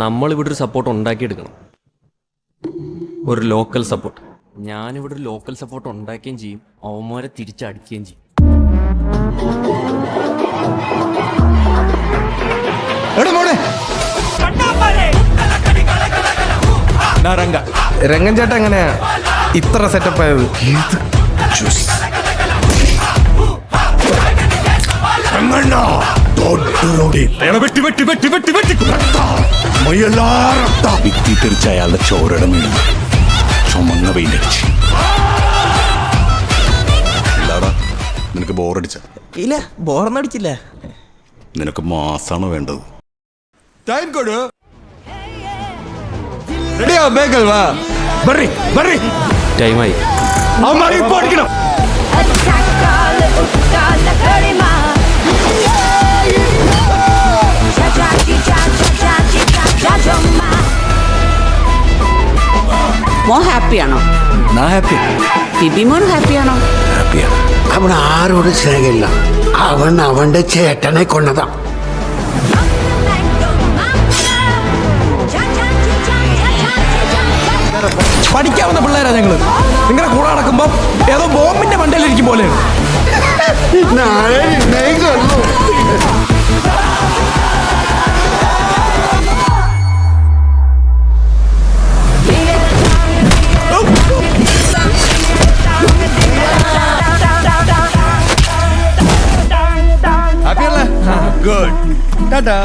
നമ്മളിവിടെ ഒരു സപ്പോർട്ട് ഉണ്ടാക്കിയെടുക്കണം, ഒരു ലോക്കൽ സപ്പോർട്ട്. ഞാനിവിടെ ഒരു ലോക്കൽ സപ്പോർട്ട് ഉണ്ടാക്കുകയും ചെയ്യും, അവന്മാരെ തിരിച്ചടിക്കുകയും ചെയ്യും. രംഗൻ ചേട്ടൻ എങ്ങനെയാ ഇത്ര സെറ്റപ്പ് ആയത്? തെറിച്ച് അയാളുടെ ചോരയുടെ വീണ് ചുമന്ന പെയിന്റടിച്ച്. നിനക്ക് ബോറടിച്ച? ഇല്ല, ബോറൊന്നും അടിച്ചില്ല. നിനക്ക് മാസാണ് വേണ്ടത്. ടൈമായി. മോൻ ഹാപ്പിയാണോ? ബിബി മോൻ ഹാപ്പിയാണോ? അവൻ ആരോട് സ്നേഹമില്ല, അവൻ അവന്റെ ചേട്ടനെ കൊന്നതാ. പഠിക്കാവുന്ന പിള്ളേരാ ഞങ്ങള്. നിങ്ങളുടെ കൂടെ നടക്കുമ്പോ ഏതോ ബോംബിന്റെ മണ്ടയിലിരിക്കും പോലെ. ഹാപ്പിയല്ലേ? ഗുഡ്. ടാറ്റാ.